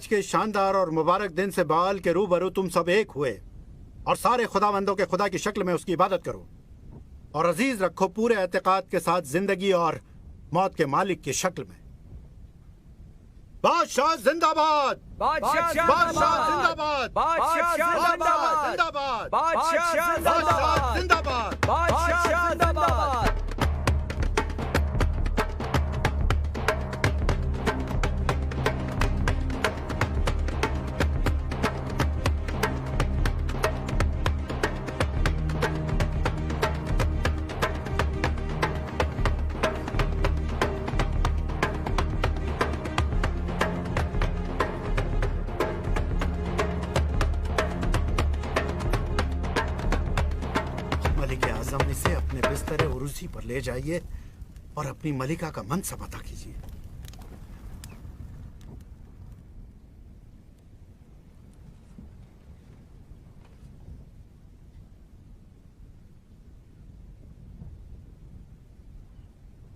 आज के शानदार और मुबारक दिन से बाल के रूबरू तुम सब एक हुए और सारे खुदाबंदों के खुदा की शक्ल में उसकी इबादत करो और अजीज रखो पूरे एतकाद के साथ जिंदगी और मौत के मालिक की शक्ल में। बादशाह जिंदाबाद, बादशाह जिंदाबाद, बादशाह जिंदाबाद, बादशाह जिंदाबाद, बादशाह जिंदाबाद। इसे अपने बिस्तर उर्सी पर ले जाइए और अपनी मलिका का मनसब अता कीजिए।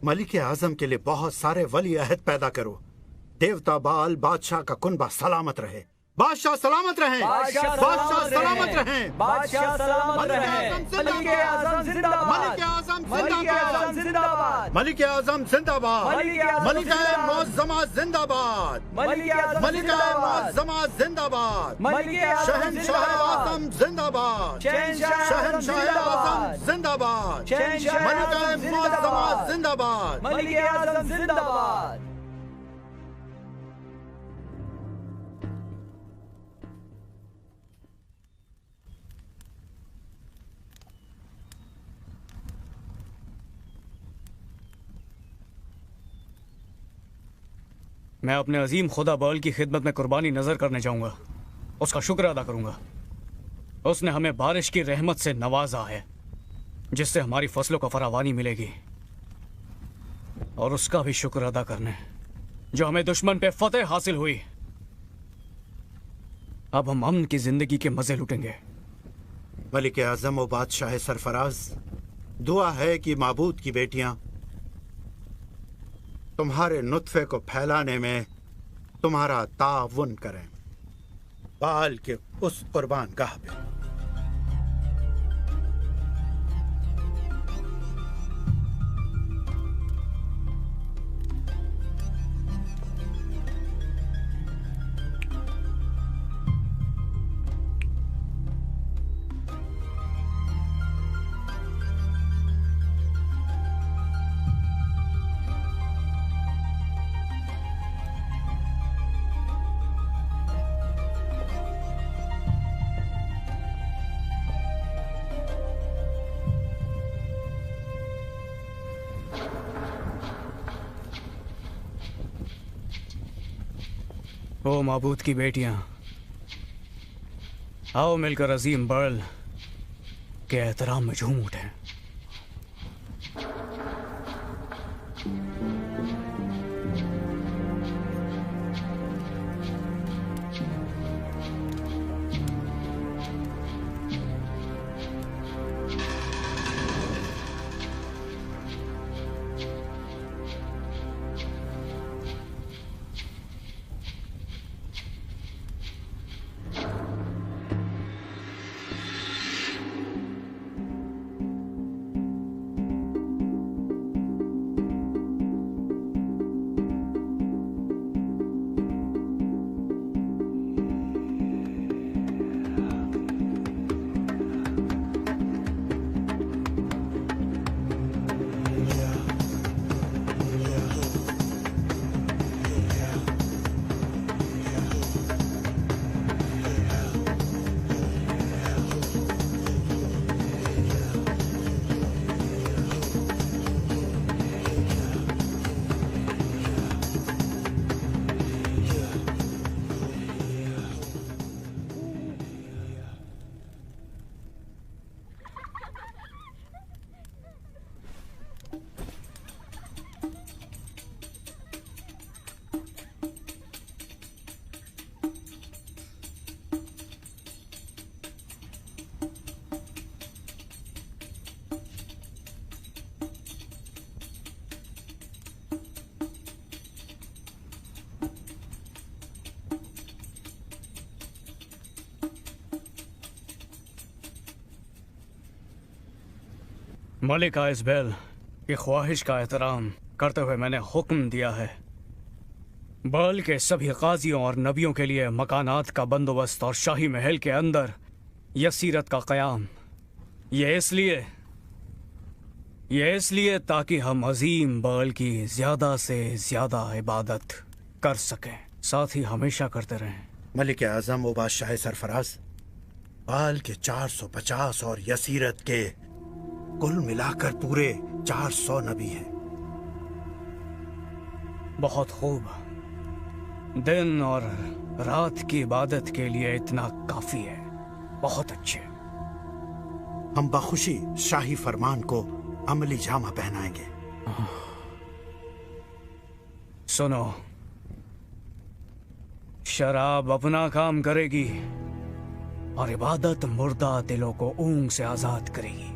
मलिक आजम के लिए बहुत सारे वली अहद पैदा करो। देवता बाल बादशाह का कुनबा सलामत रहे। बादशाह सलामत रहें, बादशाह सलामत रहें, बादशाह सलामत रहें। मलिक आजम जिंदाबाद, मलिक आजम जिंदाबाद, मलिक मुअज़्ज़मा जिंदाबाद, मलिक मुअज़्ज़मा जिंदाबाद, शहंशाह आजम जिंदाबाद, शहंशाह आजम जिंदाबाद, मलिक मुअज़्ज़मा जिंदाबाद, मलिक आजम जिंदाबाद। मैं अपने अजीम खुदा बाल की खिदमत में कुर्बानी नजर करने जाऊंगा। उसका शुक्र अदा करूंगा। उसने हमें बारिश की रहमत से नवाजा है जिससे हमारी फसलों को फरावानी मिलेगी, और उसका भी शुक्र अदा करने जो हमें दुश्मन पे फतेह हासिल हुई। अब हम अमन की जिंदगी के मजे लूटेंगे। मलिक आजम व बादशाह सरफराज, दुआ है कि माबूद की बेटियां तुम्हारे नुत्फे को फैलाने में तुम्हारा ताउन करें। बाल के उस कुर्बान गाह पे ओ माबूद की बेटियां, आओ मिलकर अजीम बर्ल के एहतराम में झूम उठें। मलिका इज़बेल की ख्वाहिश का एहतराम करते हुए मैंने हुक्म दिया है बाल के सभी काजियों और नबियों के लिए मकानात का बंदोबस्त और शाही महल के अंदर यसीरत का क़याम। ये इसलिए ताकि हम अजीम बाल की ज़्यादा से ज़्यादा इबादत कर सकें, साथ ही हमेशा करते रहें। मलिक आज़म व बादशाह सरफराज, बाल के 450 और यसीरत के कुल मिलाकर पूरे 400 नबी हैं। बहुत खूब। दिन और रात की इबादत के लिए इतना काफी है। बहुत अच्छे। हम बखुशी शाही फरमान को अमली जामा पहनाएंगे। सुनो, शराब अपना काम करेगी और इबादत मुर्दा दिलों को ऊंग से आजाद करेगी।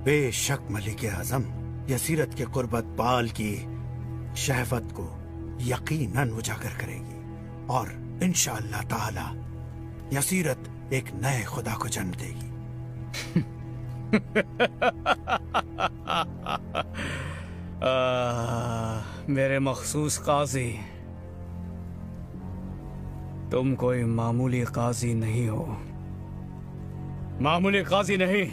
बेशक मलिक आज़म, यसीरत के कुर्बत बाल की शहवत को यकीनन उजागर करेगी और इंशाअल्लाह ताला यसीरत एक नए खुदा को जन्म देगी। मेरे मखसूस काजी, तुम कोई मामूली काजी नहीं हो। मामूली काजी नहीं।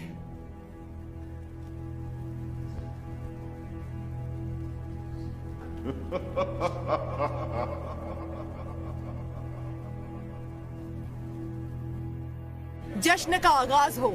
जश्न का आगाज हो।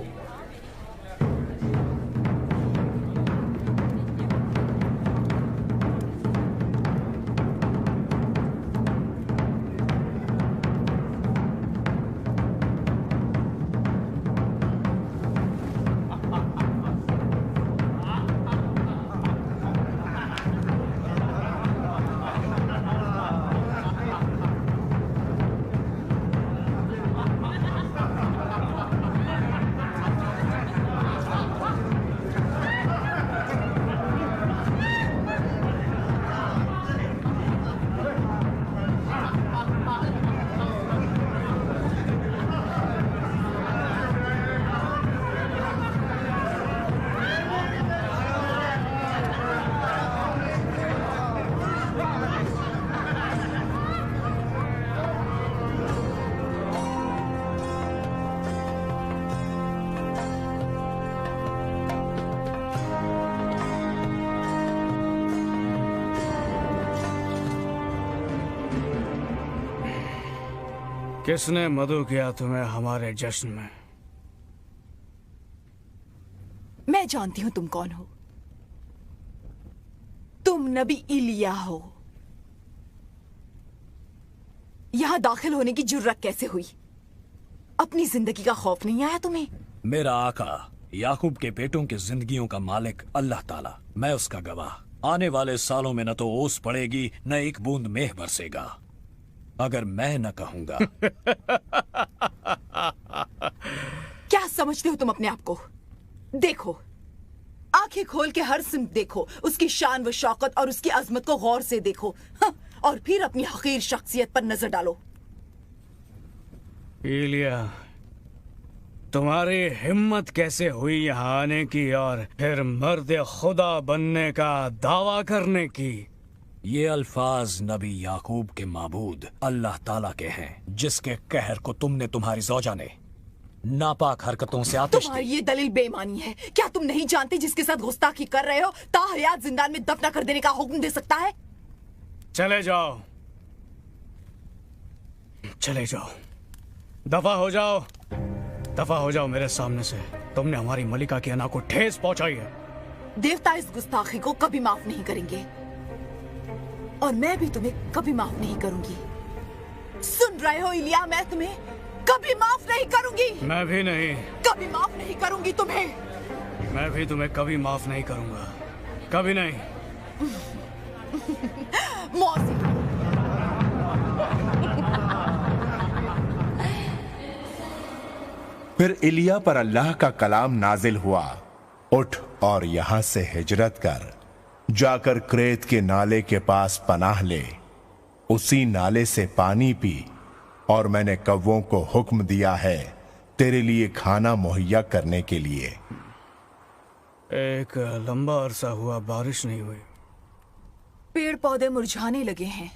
किसने मदु किया तुम्हें हमारे जश्न में? मैं जानती हूं तुम कौन हो। तुम नबी इलिया हो। यहां दाखिल होने की जुर्रत कैसे हुई? अपनी जिंदगी का खौफ नहीं आया तुम्हें? मेरा आका याकूब के बेटों की जिंदगियों का मालिक अल्लाह ताला, मैं उसका गवाह। आने वाले सालों में न तो ओस पड़ेगी न एक बूंद मेह बरसेगा अगर मैं न कहूंगा। क्या समझते हो तुम अपने आप को? देखो, आंखें खोल के हर सिमत देखो, उसकी शान व शौकत और उसकी अजमत को गौर से देखो, हाँ, और फिर अपनी हकीर शख्सियत पर नजर डालो। इलिया, तुम्हारी हिम्मत कैसे हुई यहाँ आने की और फिर मर्द खुदा बनने का दावा करने की? ये अल्फाज नबी याकूब के माबूद अल्लाह ताला के हैं, जिसके कहर को तुमने तुम्हारी ज़ौजा ने नापाक हरकतों से आतिश तुम्हारी ये दलील बेईमानी है। क्या तुम नहीं जानते जिसके साथ गुस्ताखी कर रहे हो ताहयात जिंदान में दफना कर देने का हुक्म दे सकता है? चले जाओ, चले जाओ, दफा हो जाओ, दफा हो जाओ मेरे सामने से। तुमने हमारी मलिका की अना को ठेस पहुंचाई है। देवता इस गुस्ताखी को कभी माफ नहीं करेंगे और मैं भी तुम्हें कभी माफ नहीं करूंगी। सुन रहे हो इलिया, मैं तुम्हें कभी माफ नहीं करूंगी। मैं भी नहीं। कभी माफ नहीं करूंगी तुम्हें। मैं भी तुम्हें कभी माफ नहीं करूंगा, कभी नहीं। मौसी, फिर इलिया पर अल्लाह का कलाम नाजिल हुआ, उठ और यहां से हिजरत कर, जाकर क्रेत के नाले के पास पनाह ले, उसी नाले से पानी पी, और मैंने कव्वों को हुक्म दिया है तेरे लिए खाना मुहैया करने के लिए। एक लंबा अरसा हुआ बारिश नहीं हुई। पेड़ पौधे मुरझाने लगे हैं।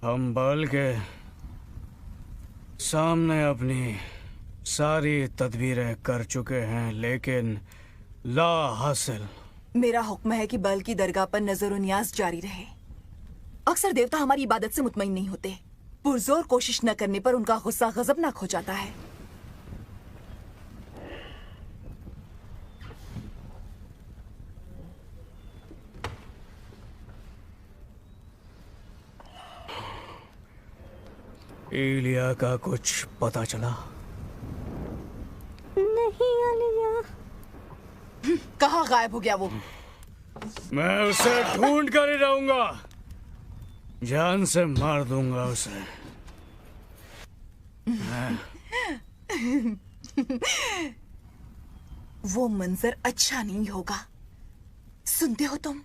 हम बाल के सामने अपनी सारी तदबीरें कर चुके हैं, लेकिन ला हासिल। मेरा हुक्म है कि बल की दरगाह पर नजर न्याज जारी रहे। अक्सर देवता हमारी इबादत से मुतमईन नहीं होते। पुरजोर कोशिश न करने पर उनका गुस्सा गजबनाक हो जाता है। इलिया का कुछ पता चला? नहीं अलिया। कहाँ गायब हो गया वो? मैं उसे ढूंढ कर ही रहूंगा, जान से मार दूंगा उसे। वो मंजर अच्छा नहीं होगा। सुनते हो तुम?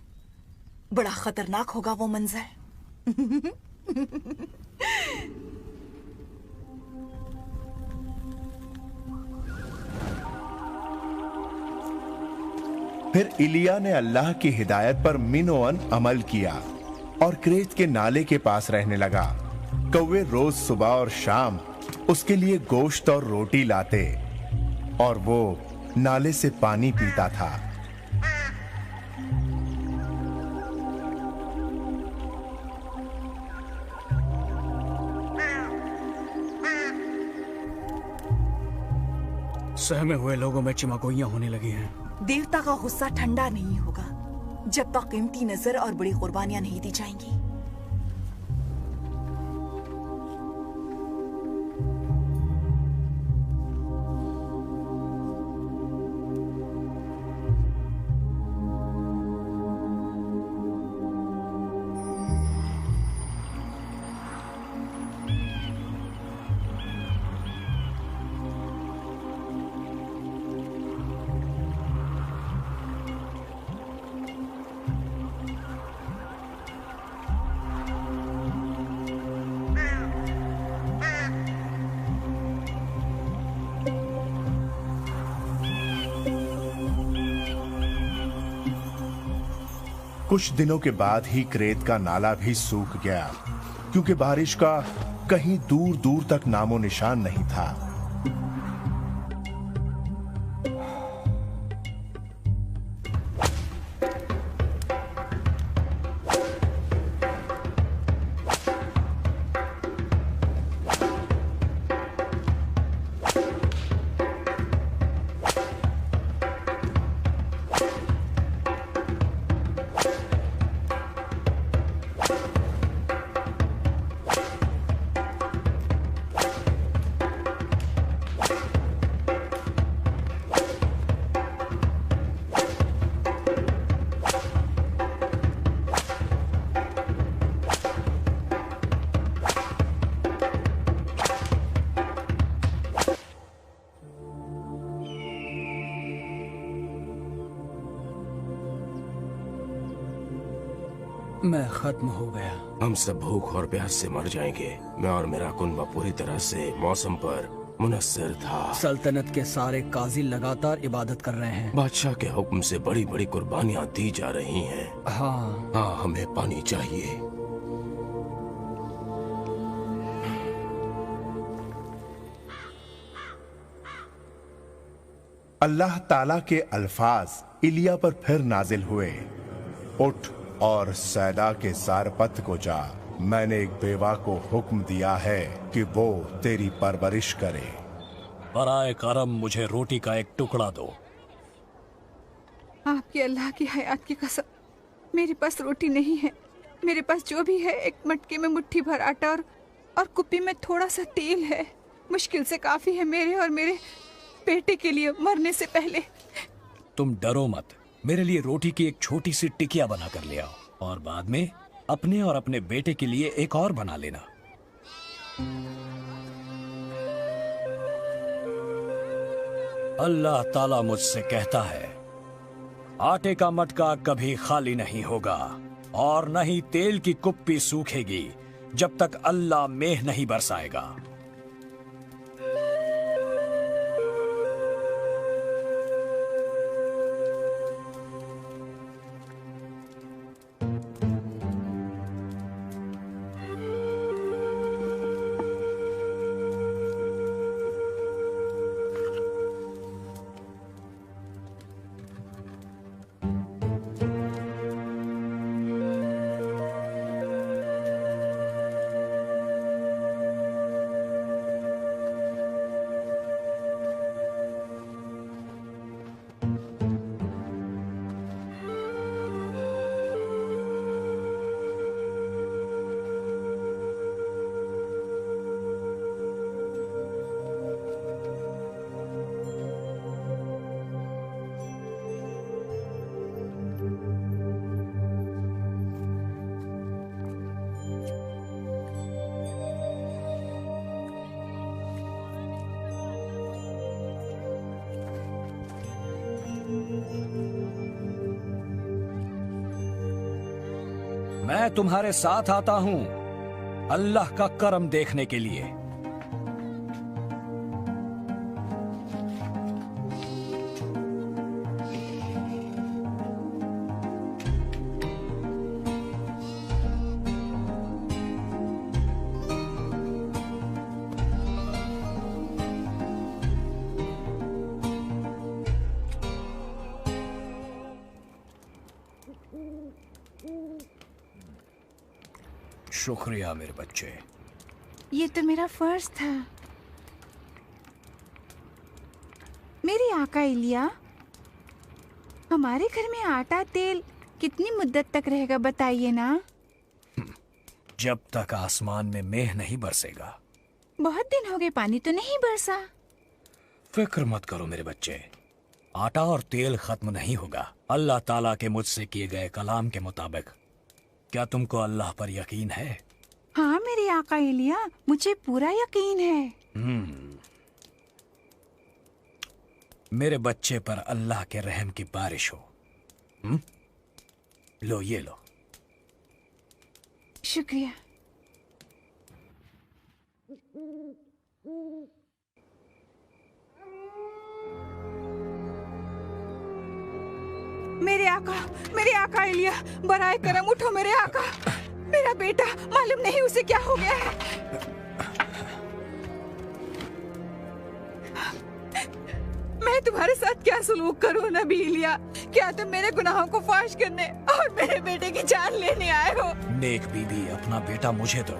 बड़ा खतरनाक होगा वो मंजर। फिर इलिया ने अल्लाह की हिदायत पर मिनोअन अमल किया और क्रेत के नाले के पास रहने लगा। कौवे रोज सुबह और शाम उसके लिए गोश्त और रोटी लाते और वो नाले से पानी पीता था। सहमे हुए लोगों में चिमाकोइयां होने लगी हैं। देवता का गुस्सा ठंडा नहीं होगा जब तक कीमती नजर और बड़ी कुर्बानियां नहीं दी जाएंगी। कुछ दिनों के बाद ही क्रेत का नाला भी सूख गया, क्योंकि बारिश का कहीं दूर दूर तक नामो निशान नहीं था। मैं खत्म हो गया। हम सब भूख और प्यास से मर जाएंगे। मैं और मेरा कुनबा पूरी तरह से मौसम पर मुनस्सिर था। सल्तनत के सारे काजी लगातार इबादत कर रहे हैं। बादशाह के हुक्म से बड़ी बड़ी कुर्बानियां दी जा रही हैं। हाँ, हमें पानी चाहिए। अल्लाह ताला के अल्फाज इलिया पर फिर नाजिल हुए, उठ और सैदा के सारपत को जा। मैंने एक बेवा को हुक्म दिया है कि वो तेरी परवरिश करे। बराए करम मुझे रोटी का एक टुकड़ा दो। आपके अल्लाह की हयात की कसम, मेरे पास रोटी नहीं है। मेरे पास जो भी है एक मटके में मुट्ठी भर आटा और कुप्पी में थोड़ा सा तेल है। मुश्किल से काफी है मेरे और मेरे बेटे के लिए मरने से पहले। तुम डरो मत, मेरे लिए रोटी की एक छोटी सी टिकिया बना कर ले आओ और बाद में अपने और अपने बेटे के लिए एक और बना लेना। अल्लाह ताला मुझसे कहता है, आटे का मटका कभी खाली नहीं होगा और न ही तेल की कुप्पी सूखेगी जब तक अल्लाह मेह नहीं बरसाएगा। मैं तुम्हारे साथ आता हूं अल्लाह का करम देखने के लिए। शुक्रिया मेरे बच्चे। ये तो मेरा फर्ज था। मेरी आका इलिया, हमारे घर में आटा तेल कितनी मुद्दत तक रहेगा बताइए ना। जब तक आसमान में मेह नहीं बरसेगा। बहुत दिन हो गए पानी तो नहीं बरसा। फिक्र मत करो मेरे बच्चे, आटा और तेल खत्म नहीं होगा अल्लाह ताला के मुझसे किए गए कलाम के मुताबिक। क्या तुमको अल्लाह पर यकीन है? हाँ मेरे आका इलिया, मुझे पूरा यकीन है। मेरे बच्चे पर अल्लाह के रहम की बारिश हो। लो ये लो। शुक्रिया। मेरे आका इलिया, बराए करम उठो मेरे आका। मेरा बेटा, मालूम नहीं उसे क्या हो गया है। मैं तुम्हारे साथ क्या सलूक करूं नबी इलिया? क्या तुम मेरे गुनाहों को फाश करने और मेरे बेटे की जान लेने आए हो? नेक बीबी, अपना बेटा मुझे दो।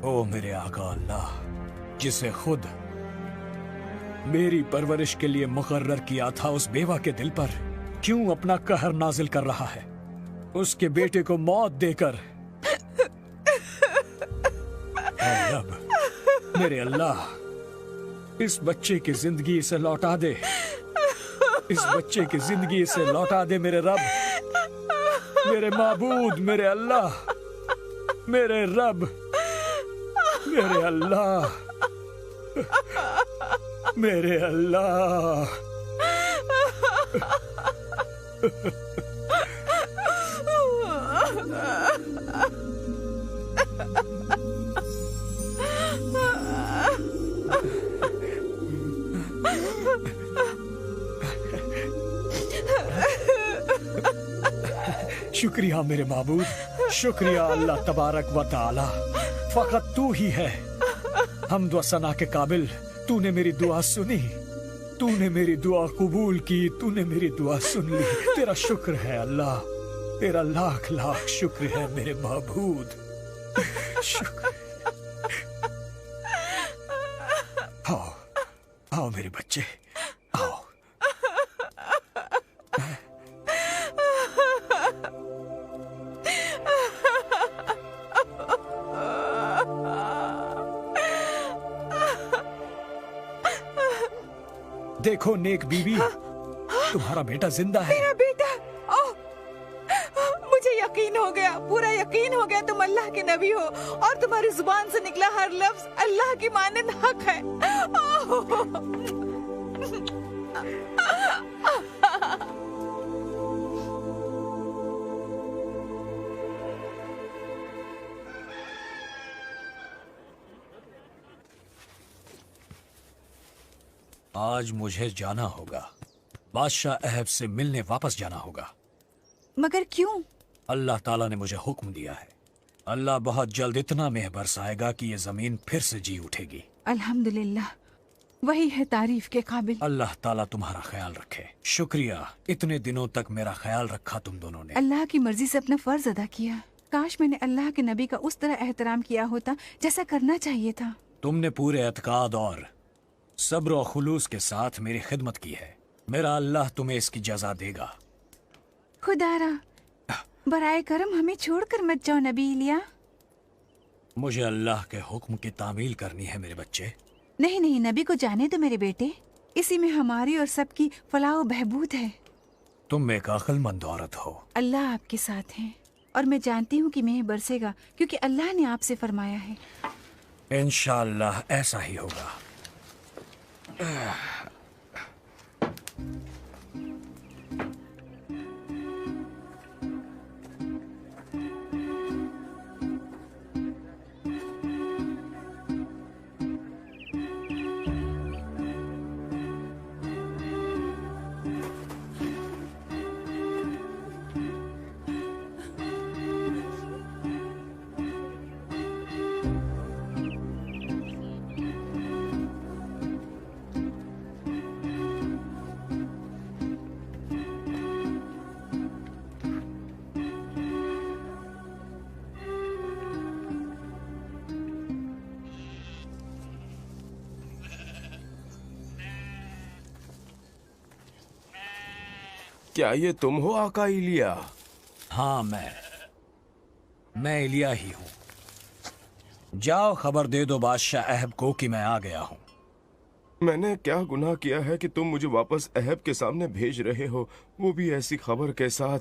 ओ मेरे आका अल्लाह, जिसे खुद मेरी परवरिश के लिए मुकर्रर किया था, उस बेवा के दिल पर क्यों अपना कहर नाजिल कर रहा है? उसके बेटे को मौत देकर। रब, मेरे अल्लाह, इस बच्चे की जिंदगी इसे लौटा दे। इस बच्चे की जिंदगी इसे लौटा दे मेरे रब, मेरे माबूद, मेरे अल्लाह, मेरे रब, मेरे अल्लाह, मेरे अल्लाह। शुक्रिया मेरे माबूद, शुक्रिया अल्लाह तबारक व तआला। फकत तू ही है हम्द व सना के काबिल। तूने मेरी दुआ सुनी, तूने मेरी दुआ कबूल की, तूने मेरी दुआ सुन ली। तेरा शुक्र है अल्लाह, तेरा लाख लाख शुक्र है मेरे माबूद। शुक्र। आओ आओ मेरे बच्चे, आओ। देखो नेक बीबी, तुम्हारा बेटा जिंदा है। मेरा बेटा, ओह, मुझे यकीन हो गया, पूरा यकीन हो गया तुम अल्लाह के नबी हो और तुम्हारी जुबान से निकला हर लफ्ज अल्लाह की मानंद हक है। आज मुझे जाना होगा, बादशाह अहब से मिलने वापस जाना होगा। मगर क्यों? अल्लाह ताला ने मुझे हुक्म दिया है। अल्लाह बहुत जल्द इतना मेह बरसाएगा कि ये जमीन फिर से जी उठेगी। अल्हम्दुलिल्लाह, वही है तारीफ के काबिल। अल्लाह ताला तुम्हारा ख्याल रखे। शुक्रिया, इतने दिनों तक मेरा ख्याल रखा तुम दोनों ने। अल्लाह की मर्जी से अपना फर्ज अदा किया। काश मैंने अल्लाह के नबी का उस तरह एहतराम किया होता जैसा करना चाहिए था। तुमने पूरे एतकाद और सब्र और खुलूस के साथ मेरी खिदमत की है। मेरा अल्लाह तुम्हें इसकी जजा देगा। खुदारा, बराए करम हमें छोड़कर मत जाओ नबी इलिया। मुझे अल्लाह के हुक्म की तामील करनी है मेरे बच्चे। नहीं नहीं, नबी को जाने दो मेरे बेटे। इसी में हमारी और सबकी फलाह व बहबूद है। तुम एक अक्लमंद औरत हो। अल्लाह आपके साथ है और मैं जानती हूँ कि मेह बरसेगा क्योंकि अल्लाह ने आपसे फरमाया है। इंशाअल्लाह ऐसा ही होगा। क्या ये तुम हो आका इलिया? हाँ, मैं इलिया ही हूँ। जाओ खबर दे दो बादशाह अहब को कि मैं आ गया हूँ। मैंने क्या गुनाह किया है कि तुम मुझे वापस अहब के सामने भेज रहे हो, वो भी ऐसी खबर के साथ?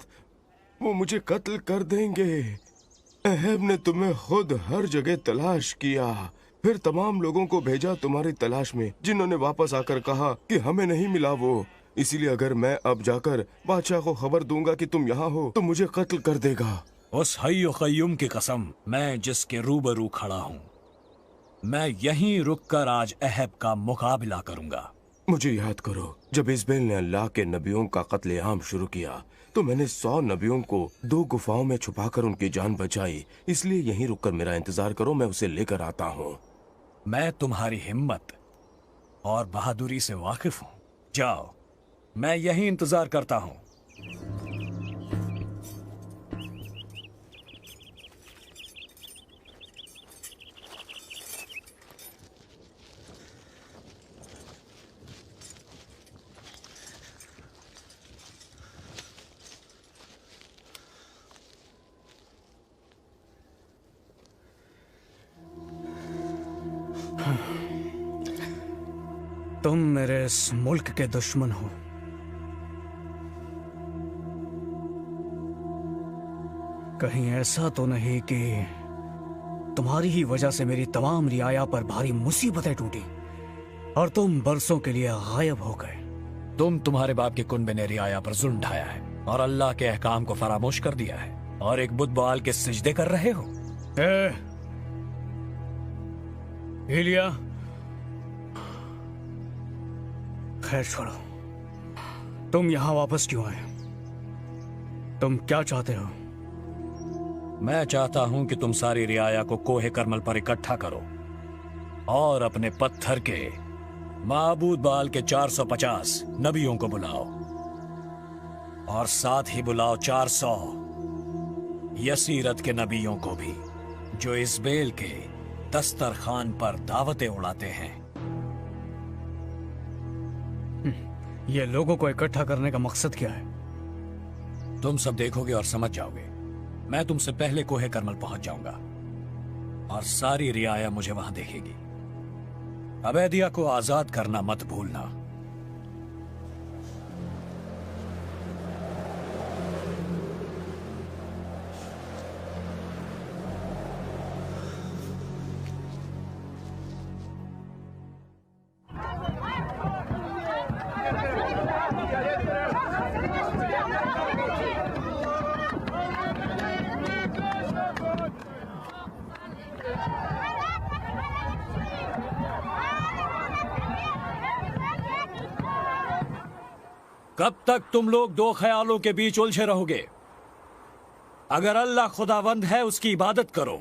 वो मुझे कत्ल कर देंगे। अहब ने तुम्हें खुद हर जगह तलाश किया, फिर तमाम लोगों को भेजा तुम्हारी तलाश में, जिन्होंने वापस आकर कहा कि हमें नहीं मिला वो। इसीलिए अगर मैं अब जाकर बादशाह को खबर दूंगा कि तुम यहाँ हो तो मुझे कत्ल कर देगा। उस हय्यो क़य्यूम की कसम, मैं जिसके रूबरू खड़ा हूँ, मैं यहीं रुककर आज अहब का मुकाबला करूंगा। मुझे याद करो, जब इस्बेल ने अल्लाह के नबियों का कत्लेआम शुरू किया तो मैंने 100 नबियों को 2 गुफाओं में छुपाकर उनकी जान बचाई। इसलिए यहीं रुककर मेरा इंतजार करो, मैं उसे लेकर आता हूँ। मैं तुम्हारी हिम्मत और बहादुरी से वाकिफ हूँ। जाओ, मैं यहीं इंतजार करता हूँ। तुम मेरे इस मुल्क के दुश्मन हो। कहीं ऐसा तो नहीं कि तुम्हारी ही वजह से मेरी तमाम रियाया पर भारी मुसीबतें टूटी और तुम बरसों के लिए गायब हो गए। तुम्हारे बाप के कुनबे ने रियाया पर जुल्म ढाया है और अल्लाह के अहकाम को फरामोश कर दिया है और एक बुत बाल के सिजदे कर रहे हो। इलिया, खैर छोड़ो, तुम यहां वापस क्यों आए? तुम क्या चाहते हो? मैं चाहता हूं कि तुम सारी रियाया को कोहे करमल पर इकट्ठा करो और अपने पत्थर के माबूद बाल के 450 नबियों को बुलाओ और साथ ही बुलाओ 400 यसीरत के नबियों को भी, जो इस्बेल के दस्तरखान पर दावतें उड़ाते हैं। ये लोगों को इकट्ठा करने का मकसद क्या है? तुम सब देखोगे और समझ जाओगे। मैं तुमसे पहले कोहे करमल पहुंच जाऊंगा और सारी रियाया मुझे वहां देखेगी। अबैदिया को आजाद करना मत भूलना। कब तक तुम लोग दो ख्यालों के बीच उलझे रहोगे? अगर अल्लाह खुदावंद है उसकी इबादत करो,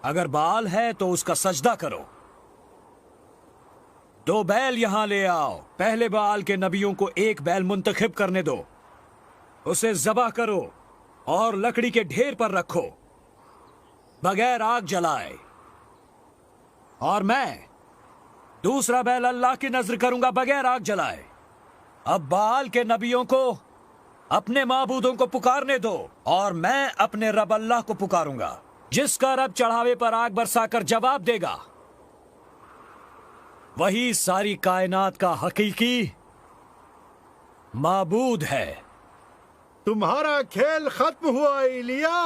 अगर बाल है तो उसका सजदा करो। 2 बैल यहां ले आओ। पहले बाल के नबियों को 1 बैल मुंतखब करने दो, उसे ज़बह करो और लकड़ी के ढेर पर रखो बगैर आग जलाए। और मैं दूसरा बैल अल्लाह की नजर करूंगा बगैर आग जलाए। अब बाल के नबियों को अपने माबूदों को पुकारने दो और मैं अपने रब अल्लाह को पुकारूंगा, जिसका रब चढ़ावे पर आग बरसाकर जवाब देगा। वही सारी कायनात का हकीकी माबूद है। तुम्हारा खेल खत्म हुआ इलिया।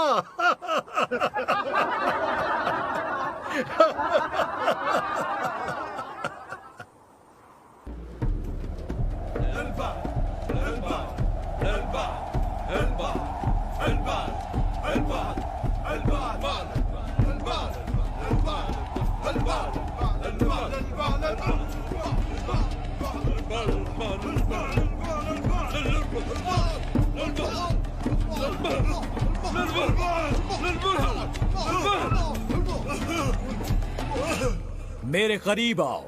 मेरे करीब आओ।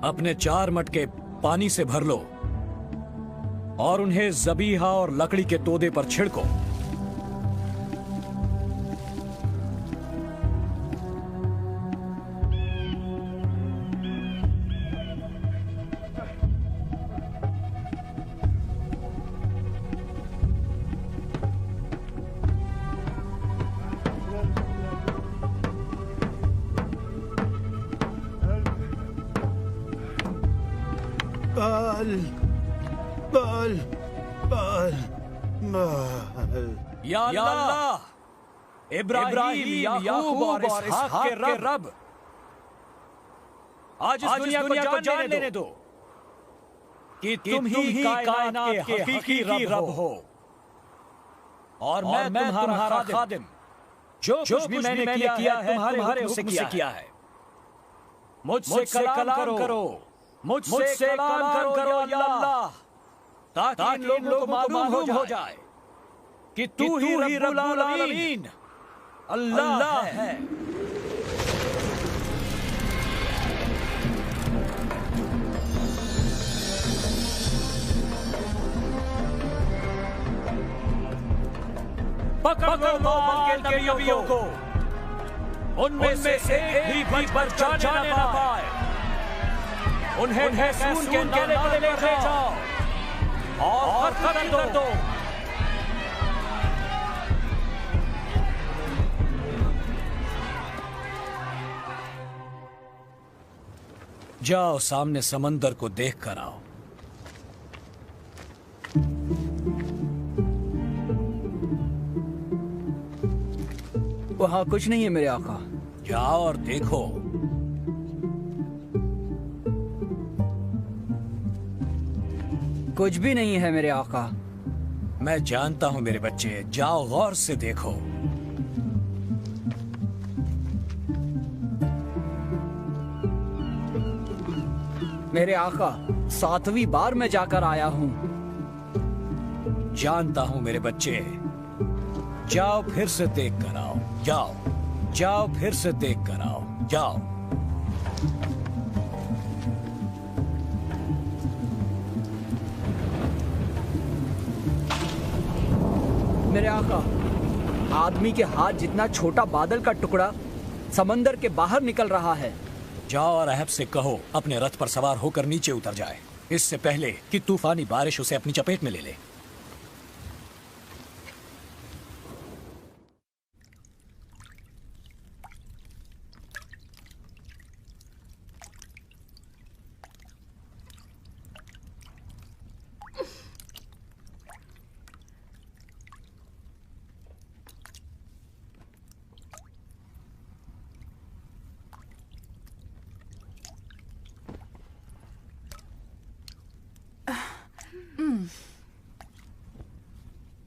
अपने 4 मटके पानी से भर लो और उन्हें ज़बीहा और लकड़ी के तोदे पर छिड़को। बाल बाल बाल बाल। या अल्लाह, इब्राहिम, याकूब और इसहाक के रब, आज इस दुनिया को जान लेने दो कि तुम ही कायनात के हकीकी रब हो और मैं तुम्हारा खादिम। जो कुछ भी मैंने किया है तुम्हारे हुक्म से किया है। मुझसे कलाम करो, मुझसे कलाम करो या अल्लाह, ताकि इन लोगों को मालूम हो जाए कि तू ही रब्बुल आलमीन अल्लाह है। पकड़ लो बाल के नबियों को, उनमें से एक भी बच जाने ना पाए। उन्हें खून के नाले पर ले जाओ और कत्ल कर दो। जाओ सामने समंदर को देख कर आओ। वहां कुछ नहीं है मेरे आका। जाओ और देखो। कुछ भी नहीं है मेरे आका। मैं जानता हूं मेरे बच्चे, जाओ गौर से देखो। मेरे आका 7वीं बार मैं जाकर आया हूं। जानता हूं मेरे बच्चे, जाओ फिर से देख कर आओ। जाओ फिर से देख कर आओ। जाओ। मेरे आका, आदमी के हाथ जितना छोटा बादल का टुकड़ा समंदर के बाहर निकल रहा है। जाओ और अहब से कहो अपने रथ पर सवार होकर नीचे उतर जाए, इससे पहले कि तूफानी बारिश उसे अपनी चपेट में ले ले।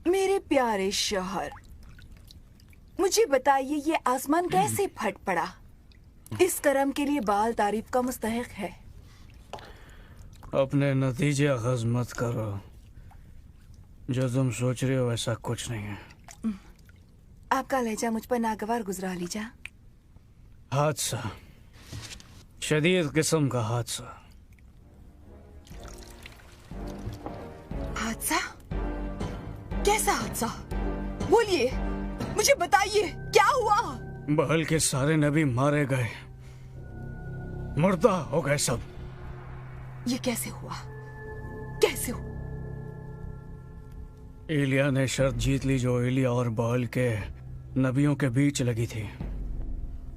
मेरे प्यारे शौहर, मुझे बताइए ये आसमान कैसे फट पड़ा? इस करम के लिए बाल तारीफ का मुस्तहिक है। अपने नतीजे अखज़ मत करो। जो तुम सोच रहे हो वैसा कुछ नहीं है। आपका लहजा मुझ पर नागवार गुजरा लीजा। हादसा, शदीद किस्म का हादसा। हादसा? कैसा हादसा? बोलिए। मुझे बताइए क्या हुआ? बहल के सारे नबी मारे गए, मुर्दा हो गए सब। ये कैसे हुआ? कैसे हुआ? एलिया ने शर्त जीत ली जो एलिया और बहल के नबियों के बीच लगी थी।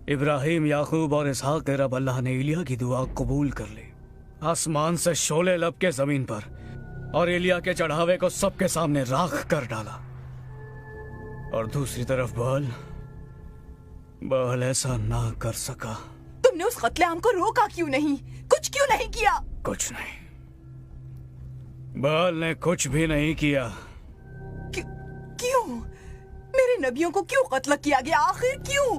इब्राहिम, याकूब और इसहाक के रब अल्लाह ने एलिया की दुआ कबूल कर ली। आसमान से शोले लपके जमीन पर और एलिया के चढ़ावे को सबके सामने राख कर डाला। और दूसरी तरफ बहल ऐसा ना कर सका। तुमने उस कत्लेआम को रोका क्यों नहीं? कुछ क्यों नहीं किया? कुछ नहीं, बहल ने कुछ भी नहीं किया। क्यों? मेरे नबियों को क्यों कत्ल किया गया? आखिर क्यों?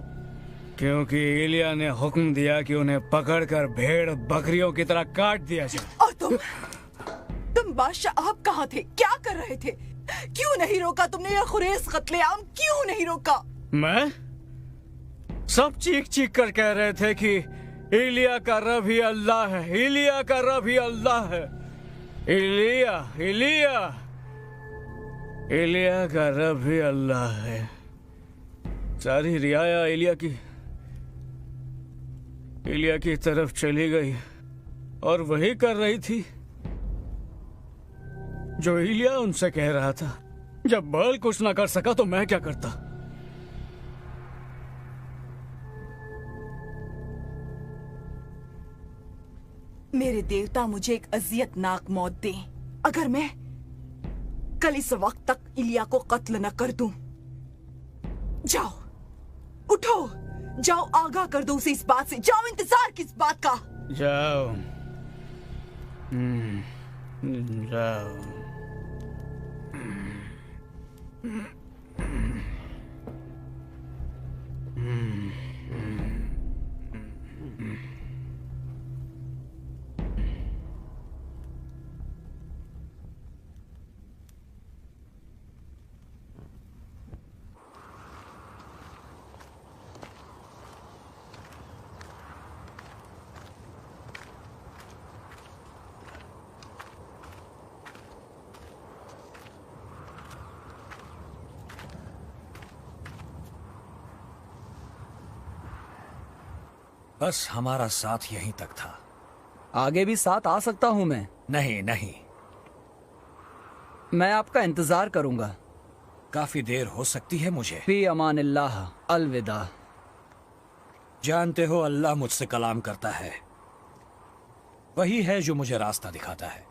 क्योंकि एलिया ने हुक्म दिया कि उन्हें पकड़कर भेड़ बकरियों की तरह काट दिया जाए। और तुम बादशाह आप कहाँ थे? क्या कर रहे थे? क्यों नहीं रोका तुमने ये खुरेस कत्लेआम? क्यों नहीं रोका? मैं? सब चीख चीख कर कह रहे थे कि एलिया का रब ही अल्लाह है, एलिया का रब ही अल्लाह है। एलिया एलिया एलिया का रब ही अल्लाह है। सारी रियाया एलिया की तरफ चली गई और वही कर रही थी जो एलिया उनसे कह रहा था। जब बहल कुछ ना कर सका तो मैं क्या करता? मेरे देवता मुझे एक अजियतनाक मौत दें अगर मैं कल इस वक्त तक इलिया को कत्ल न कर दूं। जाओ, उठो, जाओ, आगाह कर दो उसे इस बात से। जाओ, इंतजार किस बात का? जाओ, जाओ। बस हमारा साथ यहीं तक था। आगे भी साथ आ सकता हूं मैं? नहीं नहीं, मैं आपका इंतजार करूंगा। काफी देर हो सकती है मुझे। फी अमानिल्लाह, अलविदा। जानते हो अल्लाह मुझसे कलाम करता है, वही है जो मुझे रास्ता दिखाता है।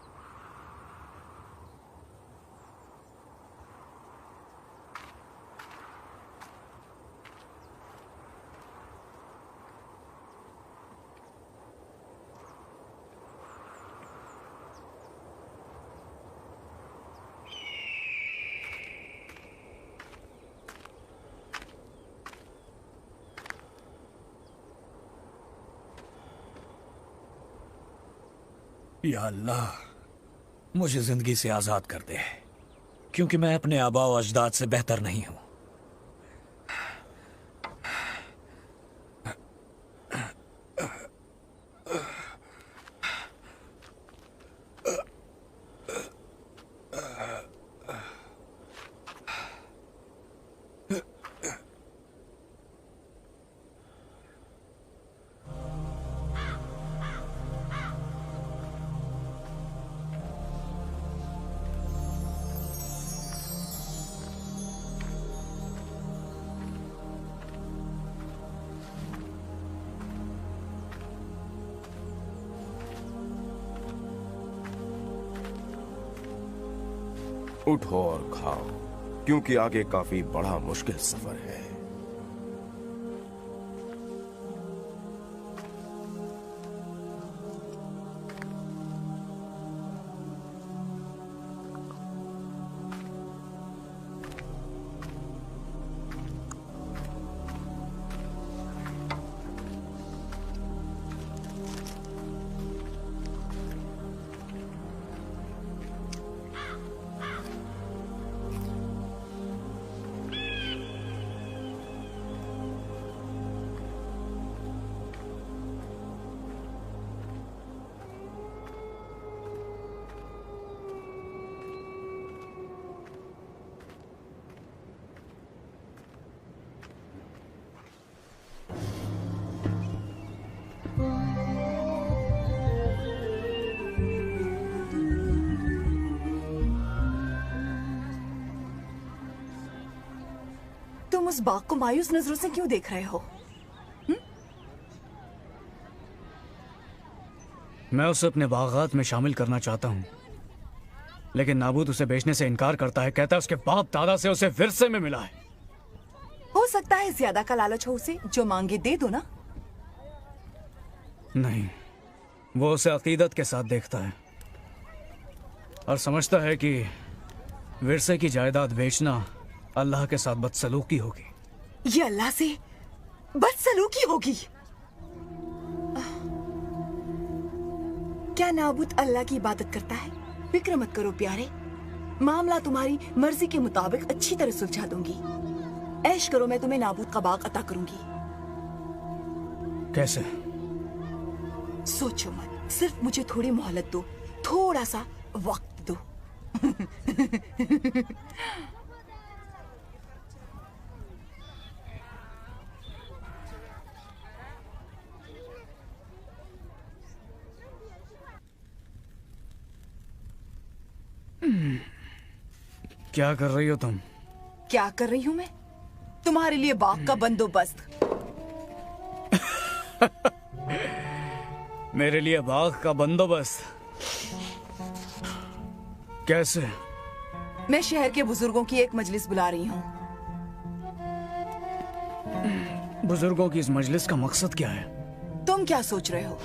या अल्लाह, मुझे जिंदगी से आजाद कर दे, क्योंकि मैं अपने आबा व अजदाद से बेहतर नहीं हूं। उठो और खाओ, क्योंकि आगे काफी बड़ा मुश्किल सफर है। उस बाग को मायूस नजरों से क्यों देख रहे हो? मैं उसे अपने बागात में शामिल करना चाहता हूँ, लेकिन नाबूद उसे बेचने से इनकार करता है। कहता है उसके बाप दादा से उसे विरसे में मिला है। हो सकता है ज्यादा का लालच हो उसे, जो मांगे दे दो ना। नहीं, वो उसे अकीदत के साथ देखता है और समझता है कि विरसे की जायदाद बेचना अल्लाह के साथ बदसलूकी होगी। ये अल्लाह से बदसलूकी होगी? क्या नाबूद अल्लाह की इबादत करता है? फिक्र मत करो प्यारे, मामला तुम्हारी मर्जी के मुताबिक अच्छी तरह सुलझा दूंगी। ऐश करो, मैं तुम्हें नाबूद का बाग अता करूंगी। कैसे? सोचो मत, सिर्फ मुझे थोड़ी मोहलत दो, थोड़ा सा वक्त दो। क्या कर रही हो तुम? क्या कर रही हूँ मैं? तुम्हारे लिए बाग का बंदोबस्त। मेरे लिए बाग का बंदोबस्त? कैसे? मैं शहर के बुजुर्गों की एक मजलिस बुला रही हूँ। बुजुर्गों की इस मजलिस का मकसद क्या है? तुम क्या सोच रहे हो?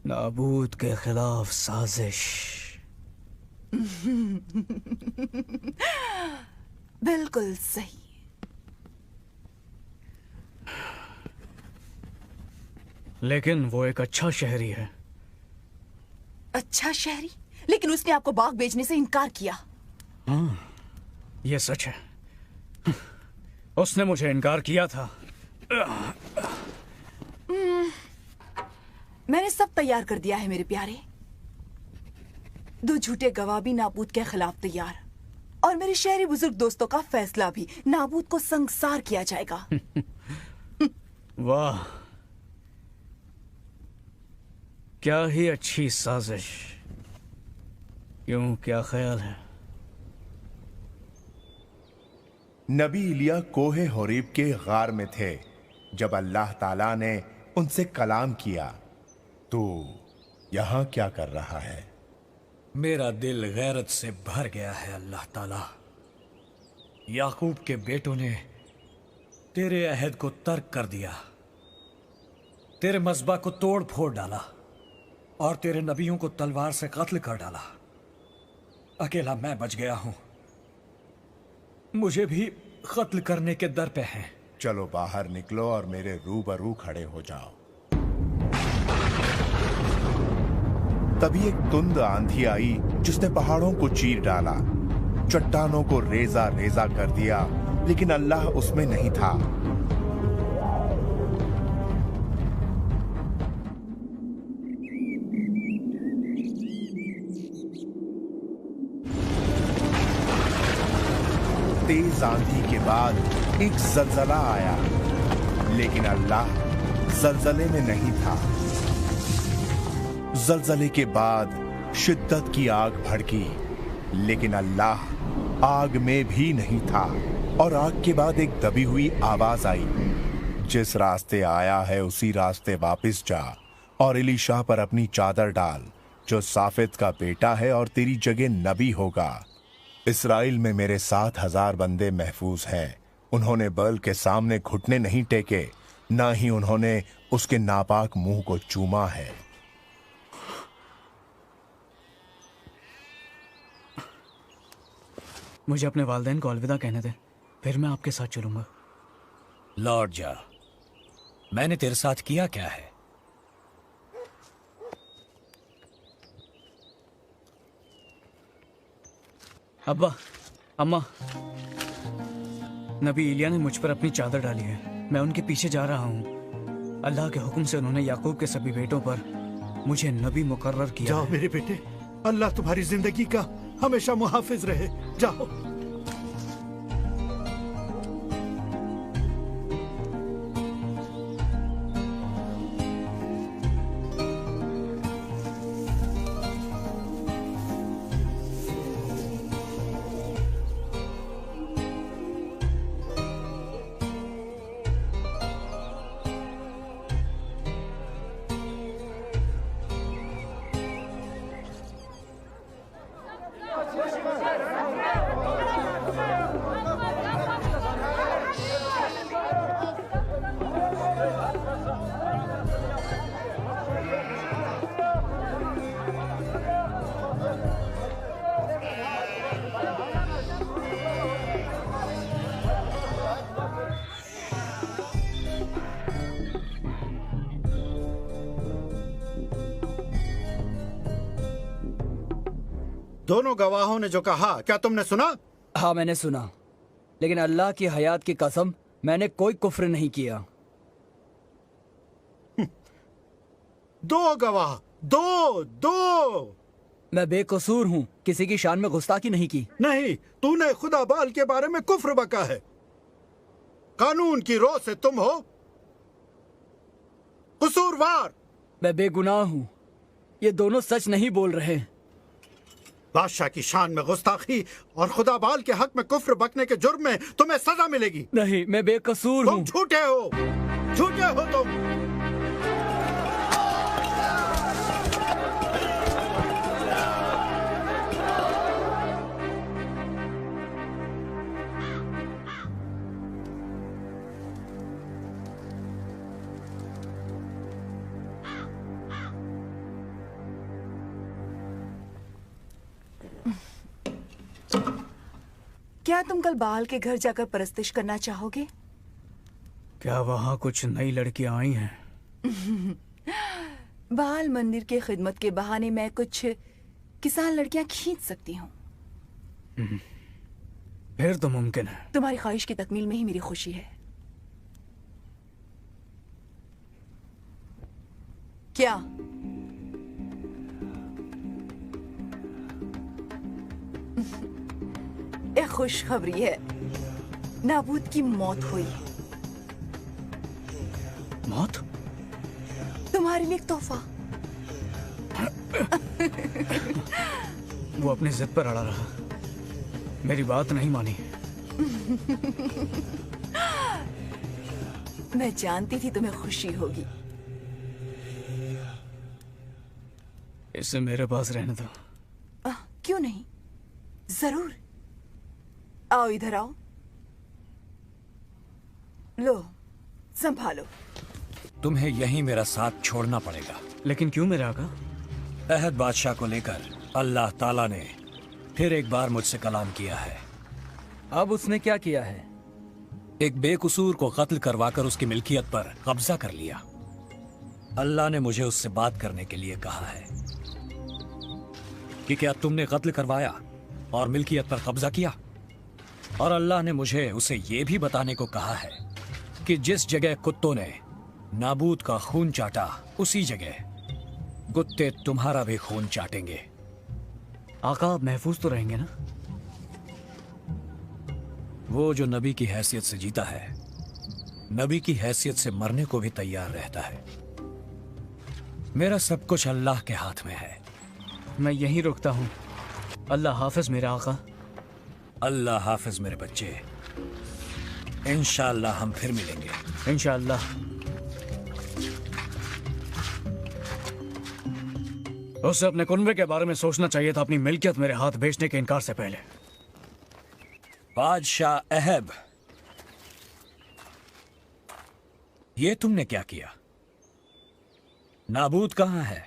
नाबूद के खिलाफ साजिश। बिल्कुल सही। लेकिन वो एक अच्छा शहरी है। अच्छा शहरी? लेकिन उसने आपको बाग बेचने से इनकार किया। हाँ, ये सच है। उसने मुझे इनकार किया था। मैंने सब तैयार कर दिया है मेरे प्यारे। 2 झूठे गवाह भी नाबूद के खिलाफ तैयार, और मेरे शहरी बुजुर्ग दोस्तों का फैसला भी। नाबूद को संगसार किया जाएगा। वाह, क्या ही अच्छी साजिश। क्यों, क्या ख्याल है? नबी इलिया कोहे होरीब के गार में थे जब अल्लाह ताला ने उनसे कलाम किया, तू यहां क्या कर रहा है? मेरा दिल गैरत से भर गया है अल्लाह ताला। याकूब के बेटों ने तेरे अहद को तर्क कर दिया, तेरे मज़बा को तोड़ फोड़ डाला और तेरे नबियों को तलवार से कत्ल कर डाला। अकेला मैं बच गया हूं, मुझे भी कत्ल करने के दर पे हैं। चलो बाहर निकलो और मेरे रूबरू खड़े हो जाओ। तभी एक तुंद आंधी आई जिसने पहाड़ों को चीर डाला, चट्टानों को रेजा रेजा कर दिया, लेकिन अल्लाह उसमें नहीं था। तेज आंधी के बाद एक जलजला आया, लेकिन अल्लाह जलजले में नहीं था। जलजले के बाद शिद्दत की आग भड़की, लेकिन अल्लाह आग में भी नहीं था। और आग के बाद एक दबी हुई आवाज आई, जिस रास्ते आया है उसी रास्ते वापस जा और इलीशा पर अपनी चादर डाल, जो साफित का बेटा है और तेरी जगह नबी होगा। इस्राएल में मेरे 7,000 बंदे महफूज हैं। उन्होंने बैल के सामने घुटने नहीं टेके, ना ही उन्होंने उसके नापाक मुंह को चूमा है। मुझे अपने वालिदैन को अलविदा कहने दे, फिर मैं आपके साथ चलूंगा। लौट जा। मैंने तेरे साथ किया क्या है? अब्बा, अम्मा, नबी इलिया ने मुझ पर अपनी चादर डाली है। मैं उनके पीछे जा रहा हूँ। अल्लाह के हुक्म से उन्होंने याकूब के सभी बेटों पर मुझे नबी मुकर्रर किया। जाओ मेरे बेटे, अल्लाह तुम्हारी जिंदगी का हमेशा मुहाफिज रहे। जाओ। दोनों गवाहों ने जो कहा, क्या तुमने सुना? हाँ, मैंने सुना, लेकिन अल्लाह की हयात की कसम, मैंने कोई कुफ्र नहीं किया। दो गवाह, दो। मैं बेकसूर हूँ, किसी की शान में गुस्ताखी नहीं की। नहीं, तूने खुदा बाल के बारे में कुफ्र बका है। कानून की रो से तुम हो कसूरवार। मैं बेगुनाह हूँ, ये दोनों सच नहीं बोल रहे। बादशाह की शान में गुस्ताखी और खुदा बाल के हक में कुफ्र बकने के जुर्म में तुम्हें सजा मिलेगी। नहीं, मैं बेकसूर तुम हूँ। झूठे हो तुम। क्या तुम कल बाल के घर जाकर परस्तिश करना चाहोगे? क्या वहाँ कुछ नई लड़कियां आई हैं? बाल मंदिर के खिदमत के बहाने मैं कुछ किसान लड़कियां खींच सकती हूँ। फिर तो मुमकिन है। तुम्हारी ख्वाहिश की तकमील में ही मेरी खुशी है। क्या? एक खुशखबरी है, नाबूद की मौत हुई। मौत? तुम्हारे लिए एक तोहफा। वो अपनी जिद पर अड़ा रहा, मेरी बात नहीं मानी। मैं जानती थी तुम्हें खुशी होगी। इसे मेरे पास रहने दो। क्यों नहीं, जरूर। आओ, इधर आओ। लो, संभालो। तुम्हें यहीं मेरा साथ छोड़ना पड़ेगा। लेकिन क्यों मेरे आका? अहद बादशाह को लेकर अल्लाह ताला ने फिर एक बार मुझसे कलाम किया है। अब उसने क्या किया है? एक बेकसूर को कत्ल करवाकर उसकी मिल्कियत पर कब्जा कर लिया। अल्लाह ने मुझे उससे बात करने के लिए कहा है कि क्या तुमने कत्ल करवाया और मिल्कियत पर कब्जा किया? और अल्लाह ने मुझे उसे यह भी बताने को कहा है कि जिस जगह कुत्तों ने नाबूद का खून चाटा, उसी जगह कुत्ते तुम्हारा भी खून चाटेंगे। आका, आप महफूज तो रहेंगे ना? वो जो नबी की हैसियत से जीता है, नबी की हैसियत से मरने को भी तैयार रहता है। मेरा सब कुछ अल्लाह के हाथ में है। मैं यहीं रुकता हूँ। अल्लाह हाफिज मेरे आका। अल्लाह हाफिज मेरे बच्चे। इंशाअल्लाह हम फिर मिलेंगे। इंशाअल्लाह। उसे अपने कुनबे के बारे में सोचना चाहिए था, अपनी मिल्कियत मेरे हाथ बेचने के इनकार से पहले। बादशाह अहब, ये तुमने क्या किया? नाबूद कहाँ है?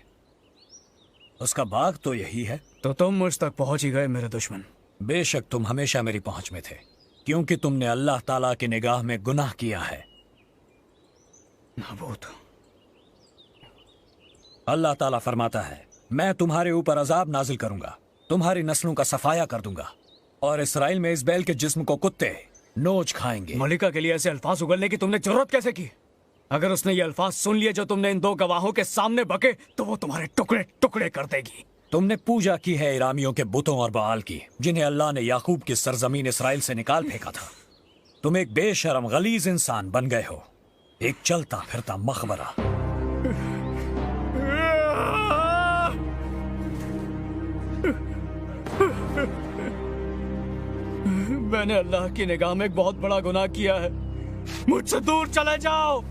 उसका बाग तो यही है। तो तुम मुझ तक पहुंच ही गए मेरे दुश्मन। बेशक तुम हमेशा मेरी पहुंच में थे, क्योंकि तुमने अल्लाह ताला की निगाह में गुनाह किया है। नाबूद। अल्लाह ताला फरमाता है, मैं तुम्हारे ऊपर अजाब नाजिल करूंगा, तुम्हारी नस्लों का सफाया कर दूंगा, और इसराइल में इस बैल के जिस्म को कुत्ते नोच खाएंगे। मलिका के लिए ऐसे अल्फाज उगलने की तुमने जरूरत कैसे की? अगर उसने ये अल्फाज सुन लिए जो तुमने इन दो गवाहों के सामने बके, तो वो तुम्हारे टुकड़े टुकड़े कर देगी। तुमने पूजा की है इरामियों के बुतों और बाल की, जिन्हें अल्लाह ने याकूब की सरजमीन इसराइल से निकाल फेंका था। तुम एक बेशरम गलीज इंसान बन गए हो, एक चलता फिरता मकबरा। मैंने अल्लाह की निगाह में एक बहुत बड़ा गुनाह किया है। मुझसे दूर चले जाओ।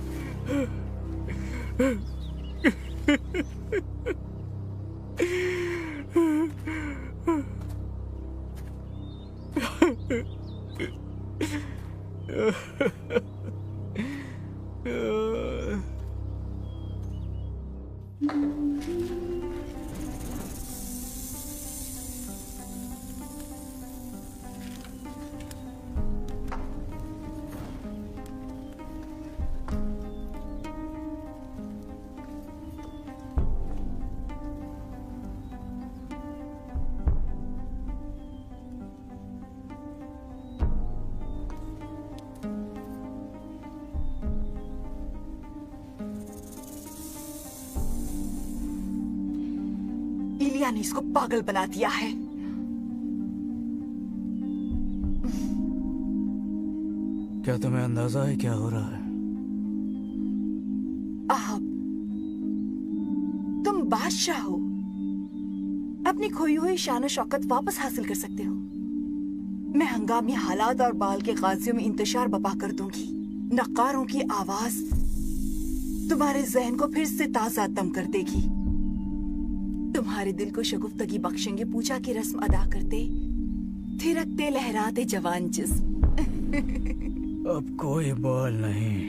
इलिया ने इसको पागल बना दिया है। क्या तुम्हें अंदाजा है क्या हो रहा है? आप, तुम बादशाह हो, अपनी खोई हुई शान शौकत वापस हासिल कर सकते हो। मैं हंगामी हालात और बाल के गाजियों में इंतशार बपा कर दूंगी। नक्कारों की आवाज तुम्हारे जहन को फिर से ताजा दम कर देगी। तुम्हारे दिल को शगुफ्तगी बख्शेंगे पूजा की रस्म अदा करते, थिरकते लहराते जवान जिस्म। अब कोई बाल नहीं,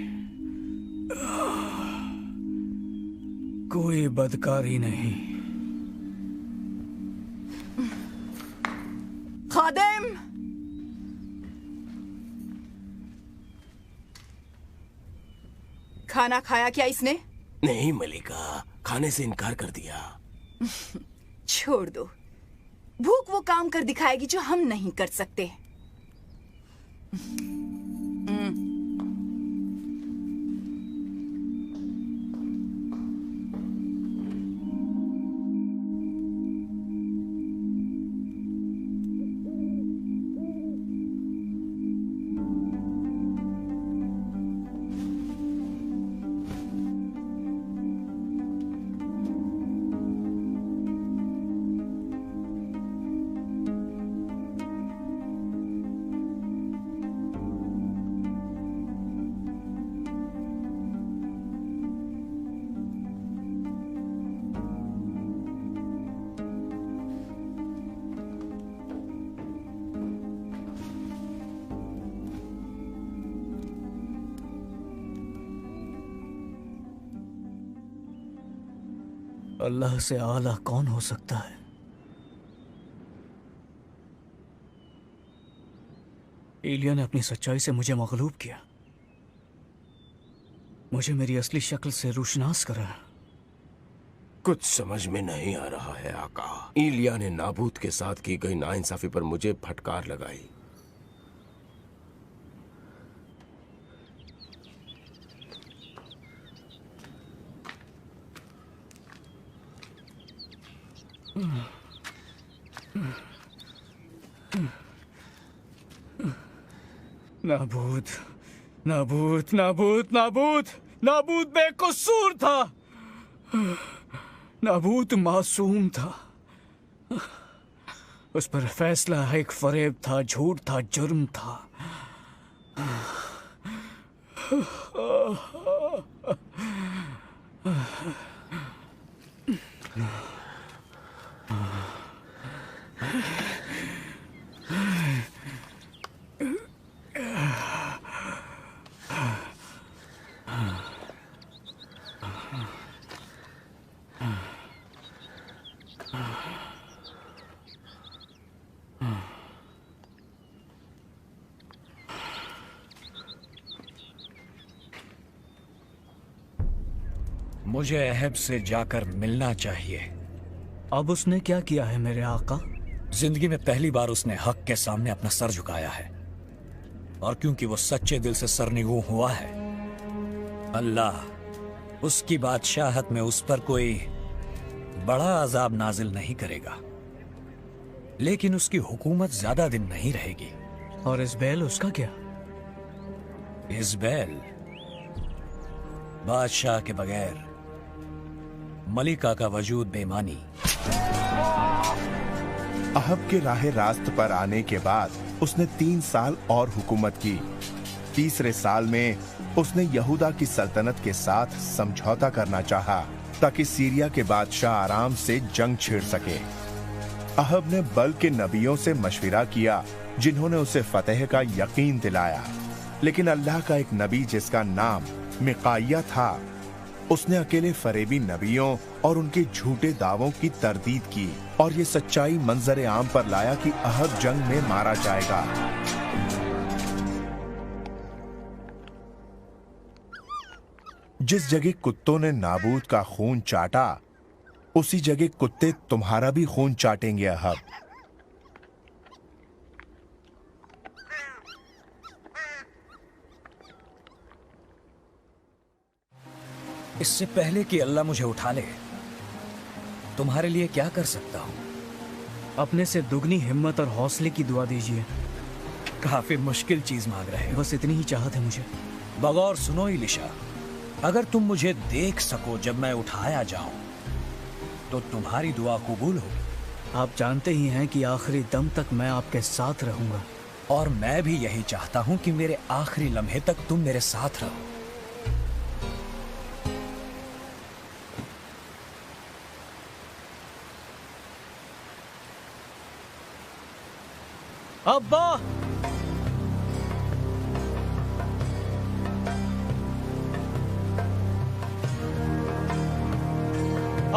कोई बदकारी नहीं। खादिम, खाना खाया क्या इसने? नहीं मलिका, खाने से इनकार कर दिया। छोड़ दो, भूख वो काम कर दिखाएगी जो हम नहीं कर सकते। अल्लाह से आला कौन हो सकता है? एलिया ने अपनी सच्चाई से मुझे मगलूब किया, मुझे मेरी असली शक्ल से रूशनास करा। कुछ समझ में नहीं आ रहा है आका। इलिया ने नाबूत के साथ की गई नाइंसाफी पर मुझे फटकार लगाई। नाबूद, नाबूद, नाबूद, नाबूद, नाबूद बेकसूर था। नाबूद मासूम था। उस पर फैसला एक फरेब था, झूठ था, जुर्म था। मुझे अहब से जाकर मिलना चाहिए। अब उसने क्या किया है मेरे आका? जिंदगी में पहली बार उसने हक के सामने अपना सर झुकाया है, और क्योंकि वो सच्चे दिल से सरनिगू हुआ है, अल्लाह उसकी बादशाहत में उस पर कोई बड़ा अजाब नाजिल नहीं करेगा, लेकिन उसकी हुकूमत ज्यादा दिन नहीं रहेगी। और इज़बेल, उसका क्या? इज़बेल बादशाह के बगैर मलिका का वजूद बेमानी। अहब के राह रास्त पर आने के बाद उसने 3 साल और हुकूमत की। तीसरे साल में उसने यहूदा की सल्तनत के साथ समझौता करना चाहा ताकि सीरिया के बादशाह आराम से जंग छेड़ सके। अहब ने बल के नबियों से मशविरा किया, जिन्होंने उसे फतेह का यकीन दिलाया, लेकिन अल्लाह का एक नबी जिसका नाम मिकाया था, उसने अकेले फरेबी नबियों और उनके झूठे दावों की तरदीद की और ये सच्चाई मंजर आम पर लाया कि अहब जंग में मारा जाएगा। जिस जगह कुत्तों ने नाबूद का खून चाटा, उसी जगह कुत्ते तुम्हारा भी खून चाटेंगे अहब। इससे पहले कि अल्लाह मुझे उठा ले, तुम्हारे लिए क्या कर सकता हूँ? अपने से दुगनी हिम्मत और हौसले की दुआ दीजिए। काफी मुश्किल चीज मांग रहे हो। बस इतनी ही चाहत है मुझे। बगौर सुनो इलिशा, अगर तुम मुझे देख सको जब मैं उठाया जाऊं तो तुम्हारी दुआ कबूल होगी। आप जानते ही हैं कि आखिरी दम तक मैं आपके साथ रहूंगा। और मैं भी यही चाहता हूं कि मेरे आखिरी लम्हे तक तुम मेरे साथ रहो। अब्बा!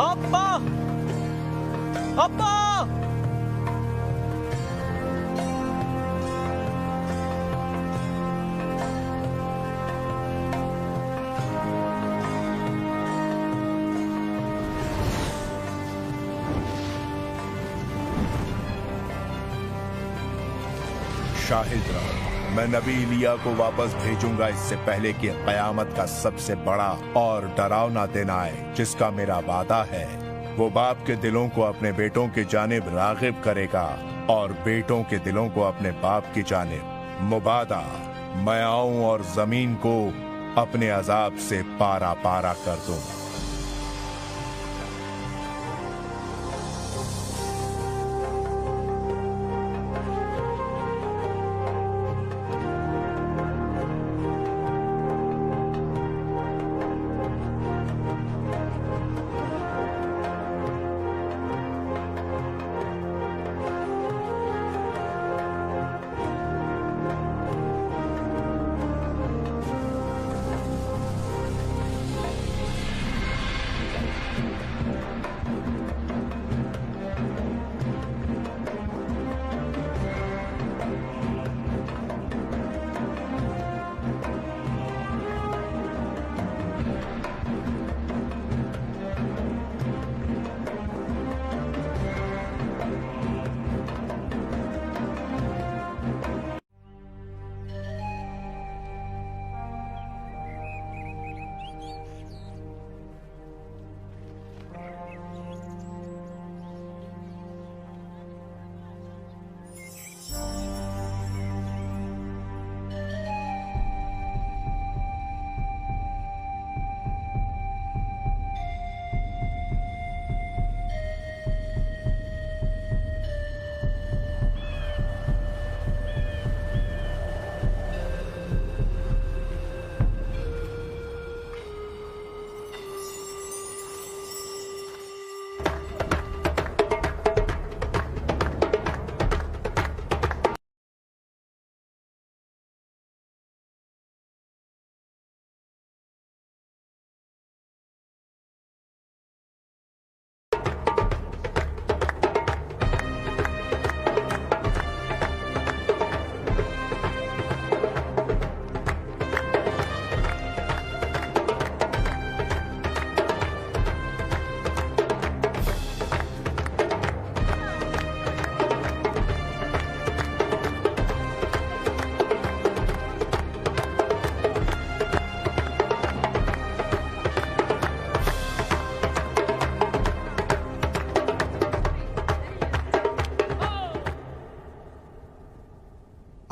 अब्बा! अब्बा! शाहिद रहो, मैं नबी इलिया को वापस भेजूंगा इससे पहले कि कयामत का सबसे बड़ा और डरावना दिन आए, जिसका मेरा वादा है। वो बाप के दिलों को अपने बेटों की जानिब रागिब करेगा और बेटों के दिलों को अपने बाप की जानिब मुबादा। मैं आऊं और जमीन को अपने अजाब से पारा पारा कर दूं।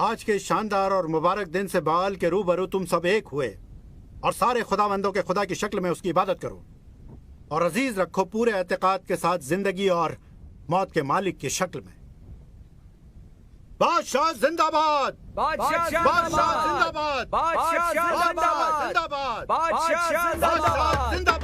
आज के शानदार और मुबारक दिन से बाल के रूबरू तुम सब एक हुए और सारे खुदावंदों के खुदा की शक्ल में उसकी इबादत करो और अजीज रखो पूरे एतकाद के साथ जिंदगी और मौत के मालिक की शक्ल में। बादशाह जिंदाबाद! बादशाह बादशाह जिंदाबाद! बादशाह जिंदाबाद! जिंदाबाद! बादशाह जिंदाबाद! जिंदाबाद!